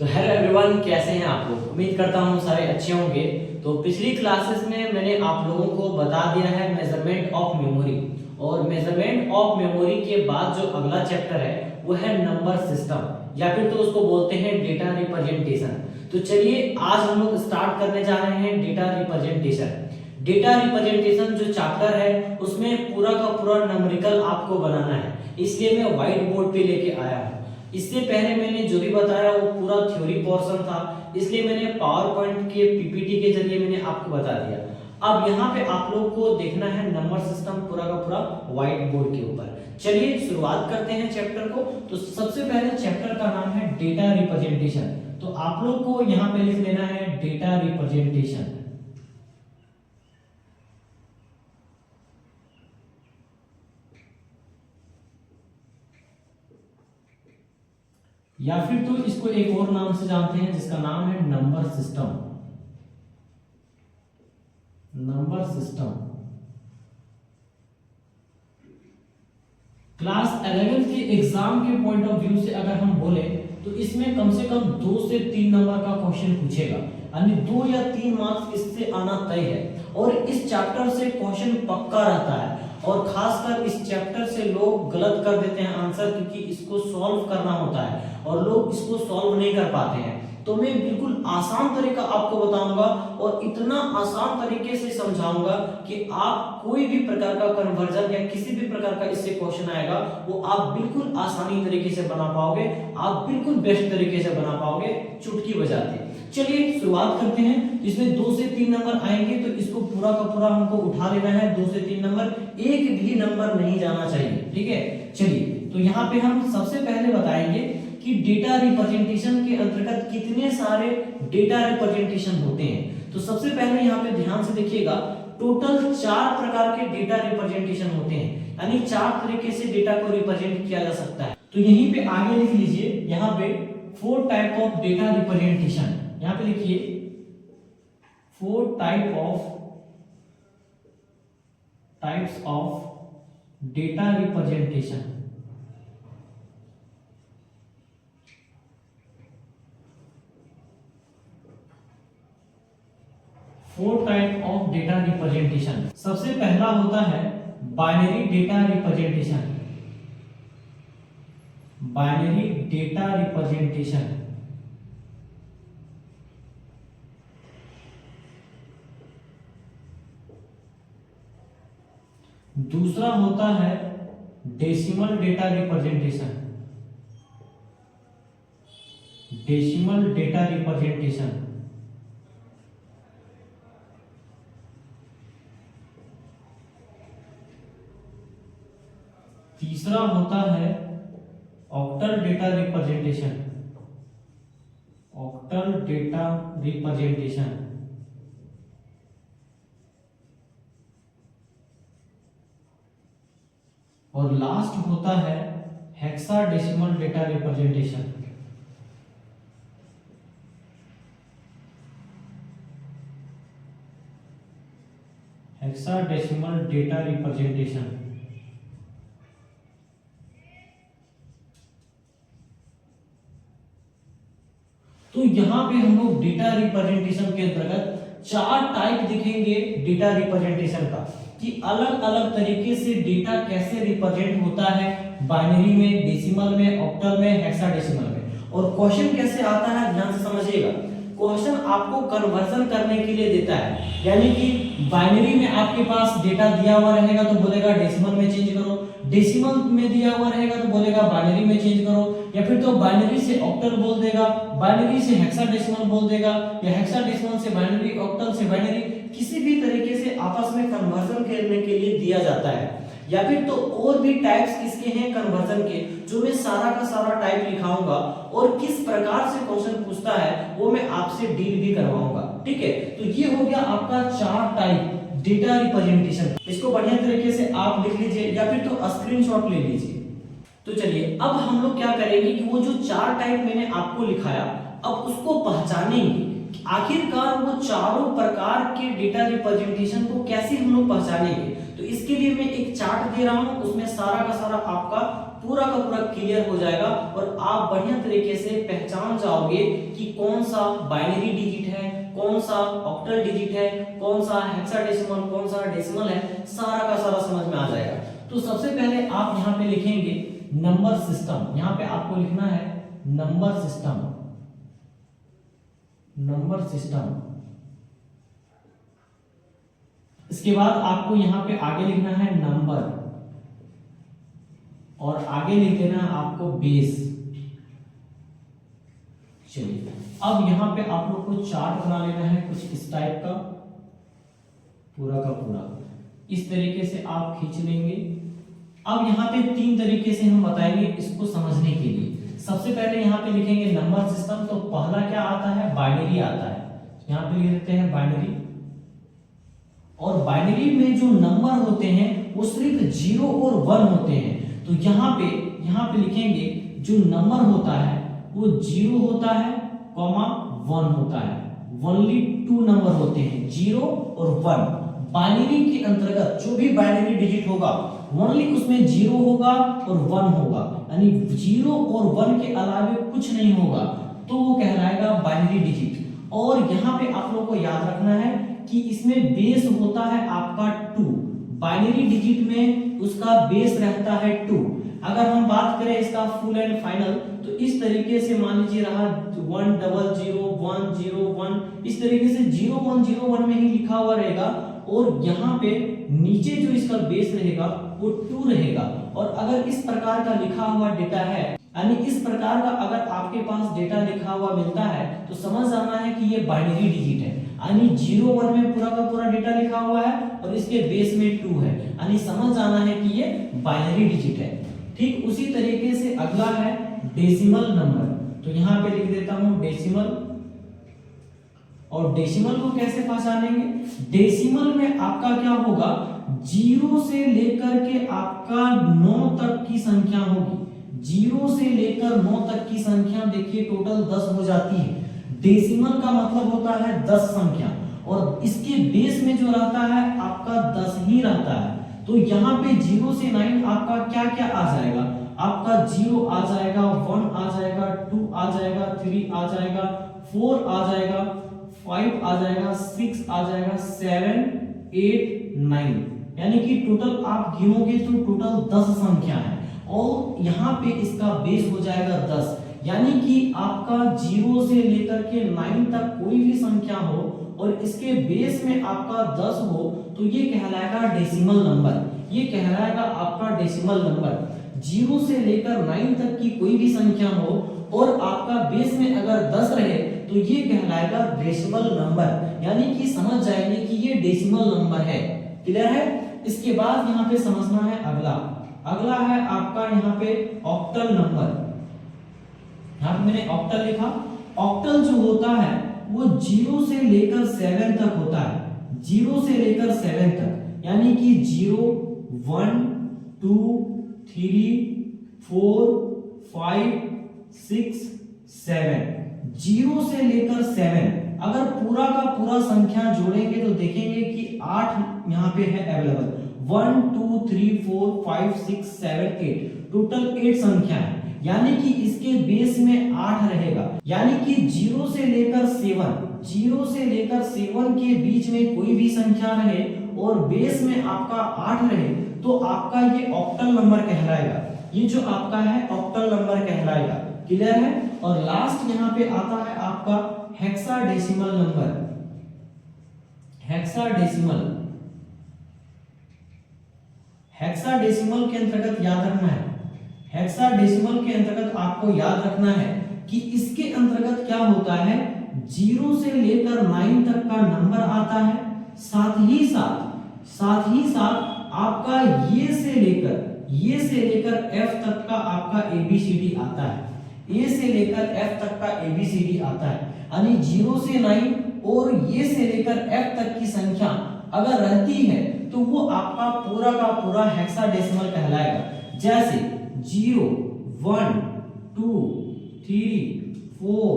तो hello everyone, कैसे हैं आप लोग। उम्मीद करता हूँ सारे अच्छे होंगे। तो पिछली क्लासेस में मैंने आप लोगों को बता दिया है मेजरमेंट ऑफ मेमोरी, और मेजरमेंट ऑफ मेमोरी के बाद जो अगला चैप्टर है वो है नंबर सिस्टम, या फिर तो उसको बोलते हैं डेटा रिप्रेजेंटेशन। तो चलिए आज हम लोग स्टार्ट करने जा रहे हैं डेटा रिप्रेजेंटेशन। डेटा रिप्रेजेंटेशन जो चैप्टर है उसमें पूरा का पूरा नंबरिकल आपको बनाना है, इसलिए मैं व्हाइट बोर्ड पे लेके आया हूँ। इससे पहले मैंने जो भी बताया वो पूरा थ्योरी पोर्शन था, इसलिए मैंने पावर पॉइंट के पीपीटी के जरिए मैंने आपको बता दिया। अब यहाँ पे आप लोग को देखना है नंबर सिस्टम पूरा का पूरा व्हाइट बोर्ड के ऊपर। चलिए शुरुआत करते हैं चैप्टर को। तो सबसे पहले चैप्टर का नाम है डेटा रिप्रेजेंटेशन। तो आप लोग को यहाँ पे लिख लेना है डेटा रिप्रेजेंटेशन, या फिर तो इसको एक और नाम से जानते हैं जिसका नाम है number system. Number system class 11 के एग्जाम के पॉइंट ऑफ व्यू से अगर हम बोले तो इसमें कम से कम 2 से 3 नंबर का क्वेश्चन पूछेगा, यानी 2 या 3 मार्क्स इससे आना तय है। और इस चैप्टर से क्वेश्चन पक्का रहता है, और खासकर इस चैप्टर से लोग गलत कर देते हैं आंसर, क्योंकि इसको सॉल्व करना होता है और लोग इसको सॉल्व नहीं कर पाते हैं। तो मैं बिल्कुल आसान तरीका आपको बताऊंगा, और इतना आसान तरीके से समझाऊंगा कि आप कोई भी प्रकार का कन्वर्जन या किसी भी प्रकार का इससे क्वेश्चन आएगा वो आप बिल्कुल आसानी तरीके से बना पाओगे, आप बिल्कुल बेस्ट तरीके से बना पाओगे चुटकी बजाते। चलिए शुरुआत करते हैं। इसमें 2 से 3 नंबर आएंगे, तो इसको पूरा का पूरा हमको उठा लेना है। 2 से 3 नंबर, एक भी नंबर नहीं जाना चाहिए, ठीक है। चलिए तो यहाँ पे हम सबसे पहले बताएंगे कि डेटा रिप्रेजेंटेशन के अंतर्गत कितने सारे डेटा रिप्रेजेंटेशन होते हैं। तो सबसे पहले यहाँ पे ध्यान से देखिएगा, टोटल 4 प्रकार के डेटा रिप्रेजेंटेशन होते हैं, यानी 4 तरीके से डेटा को रिप्रेजेंट किया जा सकता है। तो यहीं पे आगे लिख लीजिए, यहाँ पे 4 टाइप ऑफ डेटा रिप्रेजेंटेशन, यहाँ पे लिखिए 4 types of data representation. Four type of data representation. सबसे पहला होता है binary data representation. Binary data representation. दूसरा होता है decimal data representation. Decimal data representation. तीसरा होता है octal data representation. Octal data representation. और लास्ट होता है hexadecimal data representation. Hexadecimal data representation. तो यहां पे हम लोग डेटा रिप्रेजेंटेशन के अंतर्गत 4 टाइप दिखेंगे डेटा रिप्रेजेंटेशन का, कि अलग अलग तरीके से डेटा कैसे रिप्रेजेंट होता है, बाइनरी में, डेसिमल में, ऑक्टल में, हेक्साडेसिमल में। और क्वेश्चन कैसे आता है ध्यान से समझिएगा। क्वेश्चन आपको कन्वर्जन करने के लिए देता है, यानी कि बाइनरी में आपके पास डेटा दिया हुआ रहेगा तो बोलेगा डेसिमल में चेंज करो, डेसिमल में दिया हुआ रहेगा तो बोलेगा बाइनरी में चेंज करो, या फिर तो बाइनरी से ऑक्टल बोल देगा, बाइनरी से हेक्साडेसिमल बोल देगा, या हेक्साडेसिमल से बाइनरी, ऑक्टल से बाइनरी, किसी भी तरीके से आपस में कन्वर्जन करने के लिए दिया जाता है। या फिर तो और भी टाइप्स किसके हैं कन्वर्जन के, जो मैं सारा का सारा टाइप लिखाऊंगा, और किस प्रकार से क्वेश्चन पूछता है वो मैं आपसे डील भी करवाऊंगा, ठीक है। तो ये हो गया आपका 4 टाइप डेटा रिप्रेजेंटेशन। इसको बढ़िया तरीके से आप लिख लीजिए, या फिर तो स्क्रीनशॉट ले लीजिए। तो चलिए अब हम लोग क्या करेंगे कि वो जो 4 टाइप मैंने आपको लिखाया, अब उसको पहचानेंगे आखिरकार वो चारों प्रकार के डेटा रिप्रेजेंटेशन को कैसे हम लोग पहचानेंगे। तो इसके लिए मैं एक चार्ट दे रहा हूं, उसमें सारा का सारा आपका पूरा का पूरा क्लियर हो जाएगा और आप बढ़िया तरीके से पहचान जाओगे कि कौन सा बाइनरी डिजिट है, कौन सा ऑक्टल डिजिट है, कौन सा हेक्साडेसिमल, कौन सा डेसिमल है, सारा का सारा समझ में आ जाएगा। तो सबसे पहले आप यहाँ पे लिखेंगे नंबर सिस्टम। यहाँ पे आपको लिखना है नंबर सिस्टम, नंबर सिस्टम। इसके बाद आपको यहाँ पे आगे लिखना है नंबर और आगे लिख देना है आपको बेस। चलिए अब यहाँ पे आप लोग को चार्ट बना लेना है कुछ इस टाइप का, पूरा का पूरा इस तरीके से आप खींच लेंगे। अब यहाँ पे 3 तरीके से हम बताएंगे इसको समझने के लिए। सबसे पहले यहाँ पे लिखेंगे नंबर सिस्टम, तो पहला क्या आता है, बाइनरी आता है। यहाँ पे लिख देते हैं बाइनरी, और बाइनरी में जो नंबर होते हैं वो सिर्फ 0 और 1 होते हैं। तो यहाँ पे लिखेंगे जो नंबर होता है वो 0 होता है, 1 होता है। ओनली 2 नंबर होते हैं, 0 और 1। बाइनरी के अंतर्गत जो भी बाइनरी डिजिट होगा ओनली उसमें 0 होगा और 1 होगा, यानी 0 और 1 के अलावा कुछ नहीं होगा, तो वो कहलाएगा बाइनरी डिजिट। और यहाँ पे आप लोगों को याद रखना है कि इसमें बेस होता है आपका 2। बाइनरी डिजिट में उसका बेस रहता है 2। अगर हम बात करें इसका फुल एंड फाइनल, तो इस तरीके से मान लीजिए रहा 1001001, इस तरीके से 0101 में ही लिखा हुआ रहेगा, और यहाँ पे नीचे जो इसका बेस रहेगा वो 2 रहेगा। और अगर इस प्रकार का लिखा हुआ डेटा है, यानी इस प्रकार का अगर आपके पास डेटा लिखा हुआ मिलता है, तो समझ जाना है कि ये बाइनरी डिजिट है, यानी 0-1 में पूरा का पूरा डेटा लिखा हुआ है और इसके बेस में 2 है, यानी समझ जाना है कि ये बाइनरी डिजिट है। ठीक उसी तरीके से अगला है डेसिमल नंबर। तो यहाँ पे लिख देता हूं डेसिमल। और डेसिमल को कैसे पहचानेंगे, डेसिमल में आपका क्या होगा, 0 से लेकर के आपका 9 तक की संख्या होगी। 0 से लेकर 9 तक की संख्या देखिए टोटल 10 हो जाती है। डेसिमल का मतलब होता है 10 संख्या, और इसके बेस में जो रहता है आपका 10 ही रहता है। तो यहाँ पे 0 से 9 आपका क्या क्या आ जाएगा, आपका 0 आ जाएगा, 1 आ जाएगा, 2 आ जाएगा, 3 आ जाएगा, 4 आ जाएगा, 5 आ जाएगा, 6 आ जाएगा, 7, 8, 9, यानी कि टोटल आप गिनोगे तो टोटल 10 संख्या है। और यहाँ पे इसका बेस हो जाएगा 10, यानी कि आपका 0 से लेकर के 9 तक कोई भी संख्या हो और इसके बेस में आपका 10 हो, तो ये कहलाएगा डेसिमल नंबर। ये कहलाएगा आपका डेसिमल नंबर। 0 से लेकर 9 तक की कोई भी संख्या हो और आपका बेस में अगर 10 रहे, तो ये कहलाएगा डेसिमल नंबर, यानी कि समझ जाएंगे कि ये डेसिमल नंबर है। क्लियर है। इसके बाद यहाँ पे समझना है अगला है आपका यहाँ पे ऑक्टल नंबर। यहाँ पे मैंने ऑक्टल लिखा। ऑक्टल जो होता है वो 0 से लेकर 7 तक होता है, 0 से लेकर 7 तक, यानी कि 0, 1, 2, 3, 4, 5, 6, 7, 0 से लेकर 7। अगर पूरा का पूरा संख्या जोड़ेंगे तो देखेंगे कि 8 यहाँ पे है अवेलेबल। 1, 2, 3, 4, 5, 6, 7, 8, टोटल 8 संख्या है, यानी कि इसके बेस में 8 रहेगा। यानी कि 0 से लेकर 7 के बीच में कोई भी संख्या रहे और बेस में आपका 8 रहे, तो आपका ये ऑक्टल नंबर कहलाएगा। ये जो आपका है ऑक्टल नंबर कहलाएगा। क्लियर है। और लास्ट यहाँ पे आता है आपका हेक्साडेसिमल नंबर। हेक्साडेसिमल के अंतर्गत याद रखना है, हेक्साडेसिमल के अंतर्गत आपको याद रखना है कि इसके अंतर्गत क्या होता है, 0 से लेकर 9 तक का नंबर आता है, साथ ही साथ आपका ये से लेकर F तक का आपका ABCD आता है। A से लेकर F तक का ABCD आता है, यानी 0 से 9 और ये से लेकर F तक की संख्या अगर रहती है तो वो आपका पूरा का पूरा हेक्साडेसिमल कहलाएगा। जैसे 0, 1, 2, 3, 4,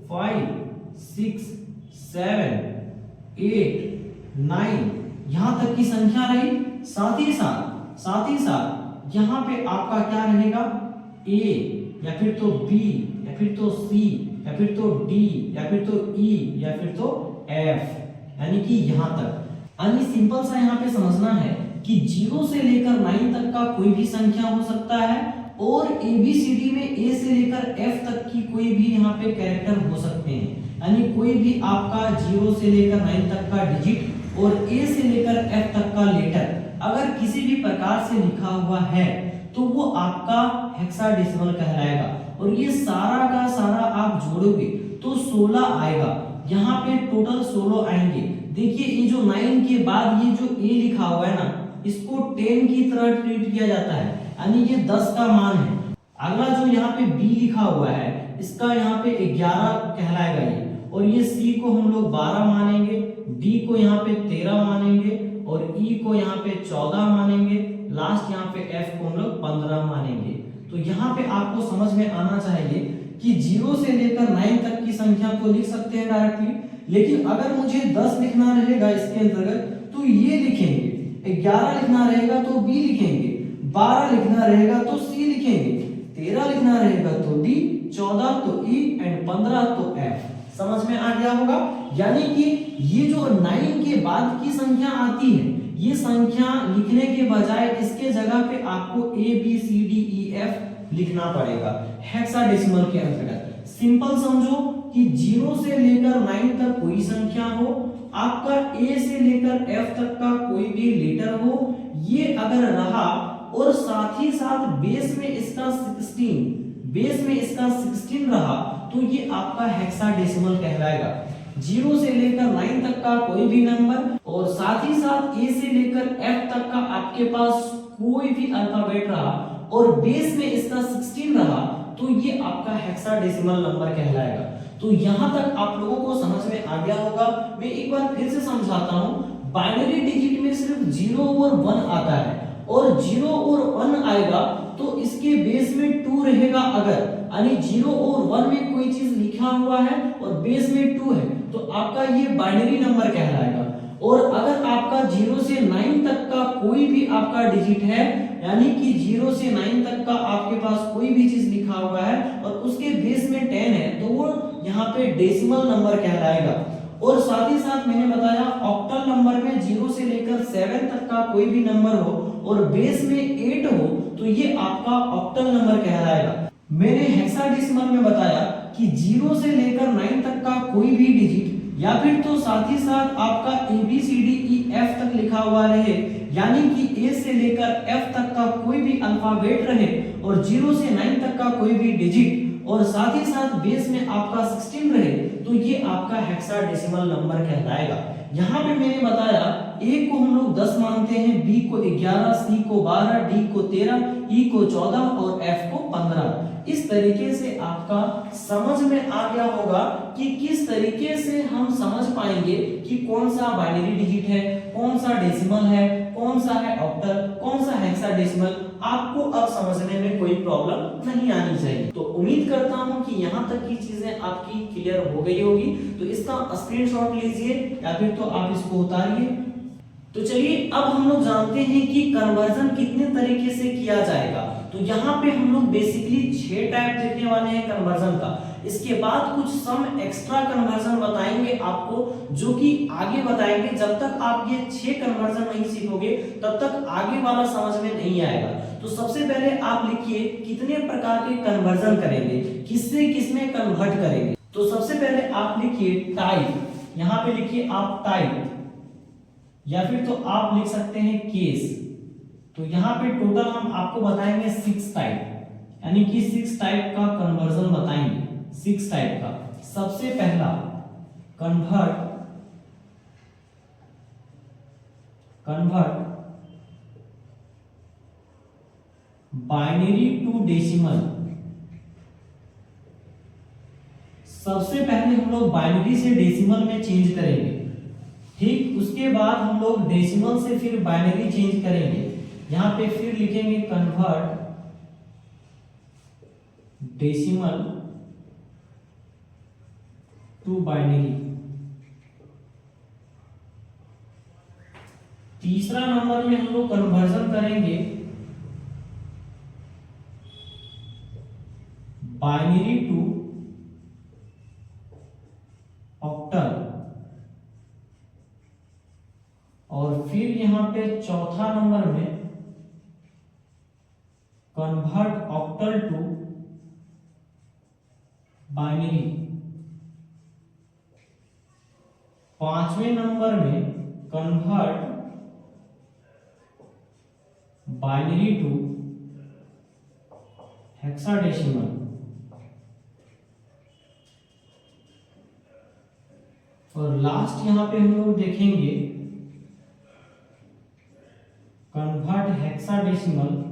5, 6, 7, 8, 9 यहां तक की संख्या रही। साथ ही साथ यहाँ पे आपका क्या रहेगा, ए या फिर तो बी या फिर तो सी या फिर तो डी या फिर तो ई या फिर तो एफ, यानी कि यहाँ तक। यानी सिंपल सा यहाँ पे समझना है कि 0 से लेकर 9 तक का कोई भी संख्या हो सकता है और ABCD में A से लेकर F तक की कोई भी यहाँ पे कैरेक्टर हो सकते हैं। यानी कोई भी आपका 0 से लेकर 9 तक का डिजिट और A से लेकर F तक का लेटर अगर किसी भी प्रकार से लिखा हुआ है तो वो आपका हेक्साडेसिमल कहलाएगा। और ये सारा का सारा आप जोड़ोगे तो 16 आएगा। यहाँ पे टोटल 16 आएंगे। देखिए ये जो 9 के बाद ये जो A लिखा हुआ है ना, इसको 10 की तरह ट्रीट किया जाता है, यानी ये 10 का मान है। अगला जो यहाँ पे B लिखा हुआ है, इसका यहाँ पे 11 कहलाएगा ये, और ये C को हम लोग 12 मानेंगे, D को यहाँ पे 13 मानेंगे और E को यहाँ पे 14 मानेंगे, लास्ट यहाँ पे F को हम लोग 15 मानेंगे। तो यहाँ पे आपको समझ में आना चाहिए कि 0 से लेकर 9 तक की संख्या को लिख सकते हैं डायरेक्टली, लेकिन अगर मुझे 10 लिखना रहेगा इसके अंतर्गत तो ये लिखेंगे, 11 लिखना रहेगा तो B लिखेंगे, 12 लिखना रहेगा तो C लिखेंगे, 13 लिखना रहेगा तो D, 14 तो E एंड 15 तो F। समझ में आ गया होगा। यानी कि ये जो 9 के बाद की संख्या आती है, ये संख्या लिखने के बजाय इसके जगह पे आपको A B C D E F लिखना पड़ेगा हेक्साडेसिमल के अंतर्गत। सिंपल समझो कि 0 से लेकर 9 तक कोई संख्या हो, आपका A से लेकर F तक का कोई भी लेटर हो, ये अगर रहा और साथ ही साथ बेस में इसका 16 रहा तो ये आपका हेक्साडेसिमल कहलाएगा। 0 से लेकर 9 तक का कोई भी नंबर और साथ ही साथ A से लेकर F तक का आपके पास कोई भी अल्फाबेट रहा और बेस में इसका 16 रहा तो ये आपका हेक्साडेसिमल नंबर कहलाएगा। तो यहाँ तक आप लोगों को समझ में आ गया होगा। मैं एक बार फिर से समझाता हूँ। बाइनरी डिजिट में सिर्फ 0 और 1 आता है और 0 और 1 आएगा तो इसके बेस में 2 रहेगा। अगर यानी 0 और 1 में कोई चीज लिखा हुआ है और बेस में 2 है तो आपका ये बाइनरी नंबर कहलाएगा। और अगर आपका 0 से 9 तक का कोई भी आपका डिजिट है, यानी कि 0 से 9 तक का आपके पास कोई भी चीज लिखा हुआ है और उसके बेस में 10 है तो वो यहाँ पे डेसिमल नंबर कहलाएगा। और साथ ही साथ मैंने बताया ऑक्टल नंबर में 0 से लेकर 7 तक का कोई भी नंबर हो और बेस में 8 हो तो ये आपका ऑक्टल नंबर कहलाएगा। मैंने हेक्साडेसिमल में बताया कि 0 से लेकर 9 तक का कोई भी डिजिट या फिर तो साथ ही साथ आपका ABCDEF तक लिखा हुआ रहे, यानी कि A से लेकर F तक का कोई भी अल्फाबेट रहे और 0 से 9 तक का कोई भी डिजिट और साथ ही साथ बेस में आपका 16 रहे तो ये आपका हेक्साडेसिमल नंबर कहलाएगा। यहाँ पे मैंने बताया A को हम लोग 10 मानते हैं, B को 11, C को 12, D को 13, E को 14 और F को 15। इस तरीके से आपका समझ में आ गया होगा कि किस तरीके से हम समझ पाएंगे कि कौन सा बाइनरी डिजिट है, कौन सा डेसिमल है, कौन सा है ऑक्टल, कौन सा हेक्साडेसिमल। आपको अब समझने में कोई प्रॉब्लम नहीं आनी चाहिए। तो उम्मीद करता हूं कि यहाँ तक की चीजें आपकी क्लियर हो गई होगी। तो इसका स्क्रीनशॉट लीजिए या फिर तो आप इसको उतारिए। तो चलिए अब हम लोग जानते हैं कि कन्वर्जन कितने तरीके से किया जाएगा। तो यहाँ पे हम लोग बेसिकली 6 टाइप देखने वाले हैं कन्वर्जन का। इसके बाद कुछ सम एक्स्ट्रा कन्वर्जन बताएंगे आपको, जो कि आगे बताएंगे। जब तक आप ये 6 कन्वर्जन नहीं सीखोगे तब तक आगे वाला समझ में नहीं आएगा। तो सबसे पहले आप लिखिए कितने प्रकार के कन्वर्जन करेंगे, किससे किसमें कन्वर्ट करेंगे। तो सबसे पहले आप लिखिए टाइप, यहाँ पे लिखिए आप टाइप या फिर तो आप लिख सकते हैं केस। तो यहाँ पे टोटल हम आपको बताएंगे 6 टाइप, यानी कि 6 टाइप का कन्वर्जन बताएंगे। 6 टाइप का सबसे पहला कन्वर्ट बाइनरी टू डेसिमल। सबसे पहले हम लोग बाइनरी से डेसिमल में चेंज करेंगे, ठीक। उसके बाद हम लोग डेसिमल से फिर बाइनरी चेंज करेंगे। यहां पे फिर लिखेंगे कन्वर्ट डेसिमल टू बाइनरी। तीसरा नंबर में हम लोग कन्वर्जन करेंगे बाइनरी टू ऑक्टल, और फिर यहां पे चौथा नंबर में कन्वर्ट ऑक्टल टू बाइनरी, पांचवें नंबर में कन्वर्ट बाइनरी टू हेक्साडेसिमल, और लास्ट यहां पे हम लोग देखेंगे convert hexadecimal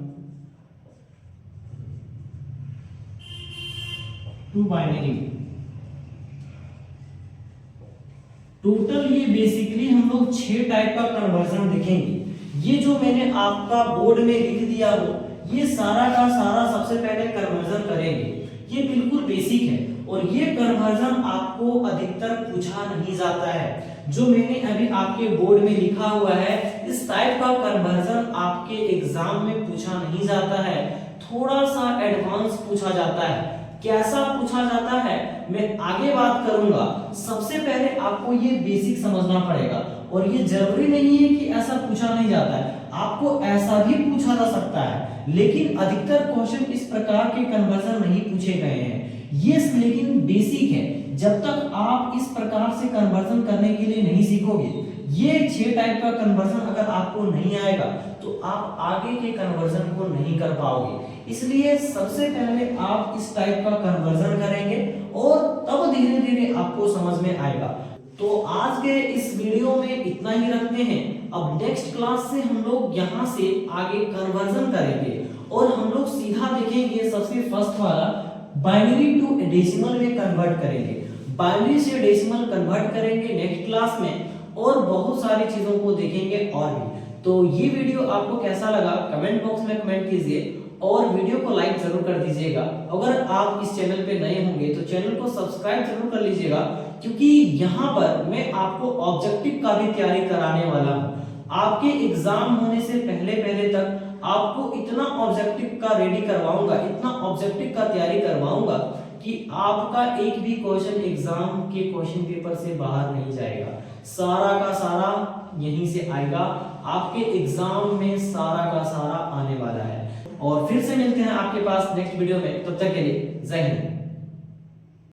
to binary. Total ये बेसिकली हम लोग 6 टाइप का कन्वर्जन देखेंगे। ये जो मैंने आपका बोर्ड में लिख दिया हो, ये सारा का सारा सबसे पहले कन्वर्जन करेंगे। ये बिल्कुल बेसिक है और ये कन्वर्जन आपको अधिकतर पूछा नहीं जाता है। जो मैंने अभी आपके बोर्ड में लिखा हुआ है, इस टाइप का कन्वर्जन आपके एग्जाम में पूछा नहीं जाता है, थोड़ा सा एडवांस पूछा जाता है। कैसा पूछा जाता है मैं आगे बात करूंगा। सबसे पहले आपको ये बेसिक समझना पड़ेगा, और ये जरूरी नहीं है कि ऐसा पूछा नहीं जाता है, आपको ऐसा भी पूछा जा सकता है, लेकिन अधिकतर क्वेश्चन इस प्रकार के कन्वर्जन नहीं पूछे गए हैं। ये लेकिन बेसिक है। जब तक आप इस प्रकार से कन्वर्जन करने के लिए नहीं सीखोगे, ये 6 टाइप का कन्वर्जन अगर आपको नहीं आएगा तो आप आगे के कन्वर्जन को नहीं कर पाओगे। इसलिए सबसे पहले आप इस टाइप का कन्वर्जन करेंगे और तब धीरे धीरे आपको समझ में आएगा। तो आज के इस वीडियो में इतना ही रखते हैं। अब नेक्स्ट क्लास से हम लोग यहाँ से आगे कन्वर्जन करेंगे और हम लोग सीधा देखेंगे सबसे फर्स्ट वाला बाइनरी टू डेसिमल में कन्वर्ट करेंगे। बाइनरी से डेसिमल कन्वर्ट करेंगे नेक्स्ट क्लास में, और बहुत सारी चीजों को देखेंगे और भी। तो ये वीडियो आपको कैसा लगा कमेंट बॉक्स में कमेंट कीजिए, और वीडियो को लाइक जरूर कर दीजिएगा। अगर आप इस चैनल पे नए होंगे तो चैनल को सब्सक्राइब जरूर कर लीजिएगा, क्योंकि यहाँ पर मैं आपको ऑब्जेक्टिव का भी तैयारी कराने वाला हूँ। आपके एग्जाम होने से पहले तक आपको इतना ऑब्जेक्टिव का रेडी करवाऊंगा, इतना ऑब्जेक्टिव का तैयारी करवाऊंगा कि आपका एक भी क्वेश्चन एग्जाम के क्वेश्चन पेपर से बाहर नहीं जाएगा। सारा का सारा यहीं से आएगा, आपके एग्जाम में सारा का सारा आने वाला है। और फिर से मिलते हैं आपके पास नेक्स्ट वीडियो में, तब तक के लिए जय हिंद।